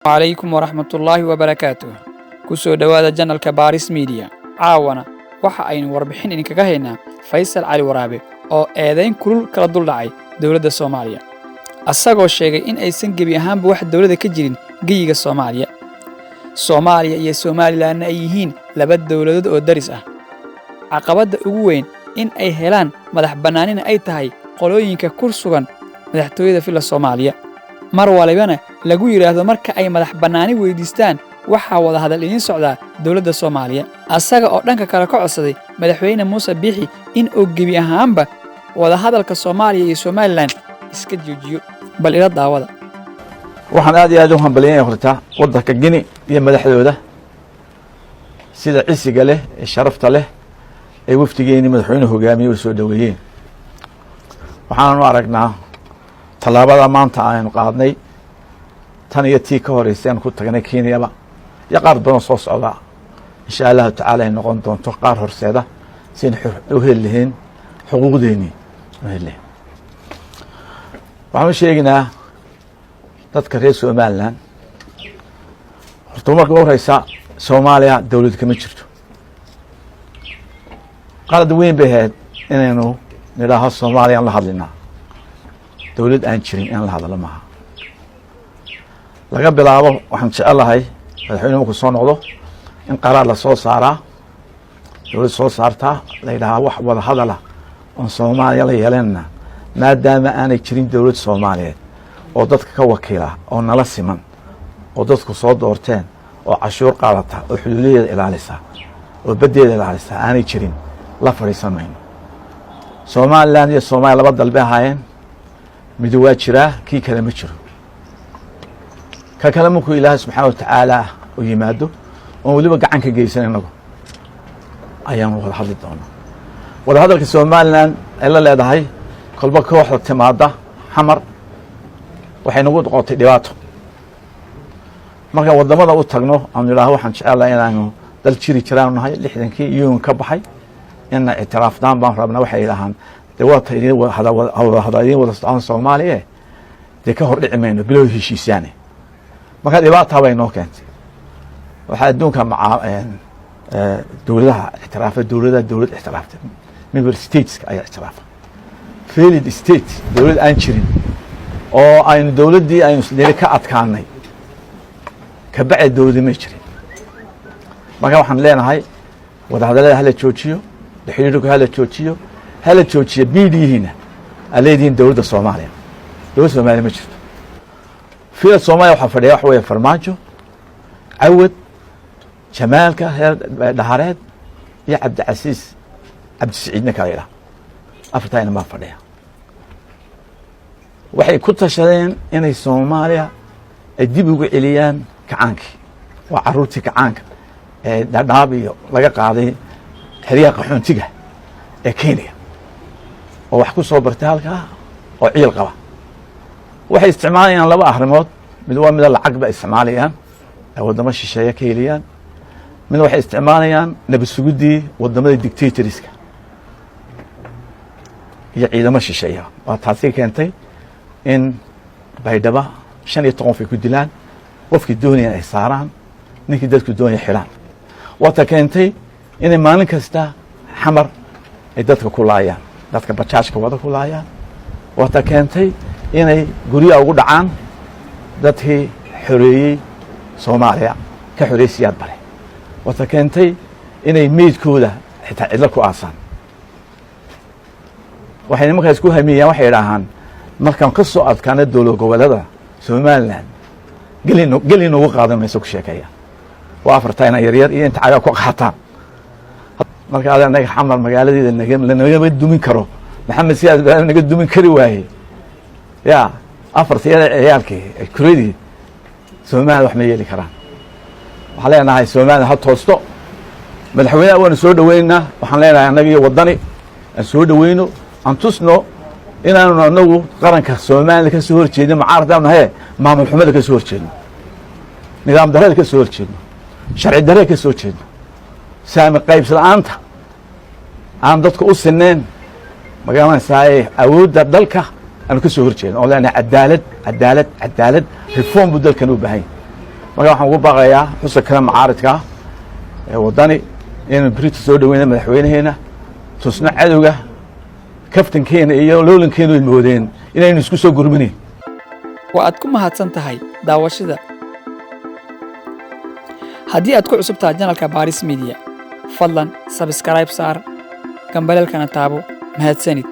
عليكم ورحمة الله وبركاته كسو دوادا جنال كباريس ميديا عاونا waxa aynu warbixin idinkaga haynaa Faysal Cali Waraabe oo eedayn kulul kala dul dhacay dawladda Soomaaliya asagoo sheegay in aysan gebi ahaanba wax dawladda ka jirin geyiga Soomaaliya iyo Soomaaliland ay yihiin laba dawladood oo daris ah caqabada ugu weyn in ay helaan madax banaanina ay tahay qolooyinka ku sugan madaxtooyada fila Soomaaliya mar walibana lagu yiraahdo marka ay madax banaani weydiistaan waxa wada hadal idin socda dawladda Soomaaliya asaga oo dhanka kale ka codsaday madaxweyne Muuse Biixi in uu gebi ahaanba wada hadalka Soomaaliya iyo Somaliland iska joojiyo bal ila daawada waxaan aad iyo aad u hambalyeeyay horta wadanka Gini iyo madaxdooda sida cisiga leh ee sharafta leh ay waftigeeni madaxweynuhu hogaamiyay soo dhaweeyeen waxaan u aragnaa talaabada maanta aynu qaadnay tan iyo tii ka horeysay aan ku tagnay Kenya ya qaar badan soo socda insha Allah taala ay noqon doonto qaar horseeda sin u helin xuquuqdeeni waxaan sheegnaa dadka reer Somaliland horta marka horeysa Soomaaliya dawlad kama jirto qalad weyn bay ahayd inaynu nidaaho Soomaaliya la hadlinaa dawlad aan jirin in la hadlo maaha laga bilaabo waxaan jecelahay madaxweynuhu ku soo noqdo in qaraar la soo saaraa dawlad soo saartaa la yiraahdo wax wada hadal ah oo Soomaaliya la yeelana maadaama aanay jirin dawlad Soomaaliyeed oo dadka ka wakiila oo nala siman oo dadku soo doorteen oo cashuur qaadata oo xuduudeeda ilaalisa oo badeeda ilaalisa aanay jirin la fariisanayno Somaliland iyo Soomaaliya laba dalbe ahaayeen mid waa jira kii kale ma jiro ka kale markuu Ilaahay subxaanahu wa ta'aala u yimaado oo waliba gacan ka geysanayno ayaan wada hadli doonaa wada hadalka Somaliland ay la leedahay kolba kooxda timaada xamar waxay nagu noqotay dhibaato marka wadamada u tagno aan ilaahay waxaan jecelahay inaanu dal jiri jiraan nahay 60kii iyuu ka baxay in i'tiraafnaan baan rabnaa waxay ilaahan dawladda idin wada socon Soomaaliya de ka hor dhici mayno bilow heshiisaane marka dhibaato bay noo keentay waxa adduunka dawladaha i'tiraafa dawlad i'tiraafta member states ay i'tiraafa failed state dawlad aan jirin oo aynu dawladii aynu isleeyahay ka adkaanay ka bacay dawladii ma jirin marka waxaan leenahay wada hadalada hala joojiyo xiriirka hala joojiyo biidihina aleedin dawladda Soomaaliya ma jirto fiil Soomaaliya waxa fadhiya wax weeye farmaajo awad jamaalka heer dhahareed iyo Cabdi Saciidna kale afartayna ma fadhiya waxay ku tashadeen inay Soomaaliya ay dib ugu celiyaan kacaankii waa caruurtii kacaanka ee dhadhaabiyo laga qaaday xiriyaha qaxoontiga ee Kenya oo wax ku soo bartay halka oo ciil qaba waxay isticmaalayaan laba arrimood mid waa mid lacag ba isticmaalayaan ee wadamo shisheeye ka heliyaan mid waxay isticmaalayaan nabad sugidii wadamada dictatorska iyo ciidamo shisheeye waa taasi keentay in baydhaba 15 qof ay ku dilaan qofkii doonaya ay saaraan ninkii dadku doonaya xiraan wata keentay in maalin kasta xamar ay dadka ku laayaan dadka bajaajka wada ku laayaan wata keentay inay guriga ugu dhacaan dadkii xoreeyay Soomaaliya ka xoreysiyad bare wata keentay inay meedkooda xitaa cidla ku aasaan waxay markaa isku hamiyaan waxay yiraahdaan markaan ka soo adkaana dawlad goboleedada Somaliland gelin ugu qaadanayso ku sheekaya waa afartayna yaryar iyo inta caga ku qaataan marka anaga xamar magaaladeeda naga dumin karo maxamed siyaad baa naga dumin kari waayay ya afartayada ciyaalkii kureedii Soomaaliya wax ma yeeli karaan waxa leenahay Soomaaliya ha toosto madaxweynaha waan soo dhaweynaa waxaan leenahay anaga iyo wadani aan soo dhaweyno aan tusno inaanu anagu qaranka Soomaaliya ka soo horjeedin mucaaradanahay maamul xumada ka soo horjeedin nidaam darada ka soo horjeedin sharci darada ka soo horjeedin saami qaybsanaanta aan dadku u sineen magaalada awoodda dalka aan ka soo horjeedin oo leenahay cadaalad reform buu dalkan u baahan marka waxaan ugu baaqayaa xuska kale macaaridka ee waddani inaynu berito soo dhaweyna madaxweynaheena tusna cadowga kaftankeena iyo loolankeenu ay moodeen inaynu isku soo gurminayn. waa aad ku mahadsan tahay daawashada. haddii aad ku cusub tahay janalka Baris Media, fadlan subscribe saar, gambaleelkana taabo. mahadsanid.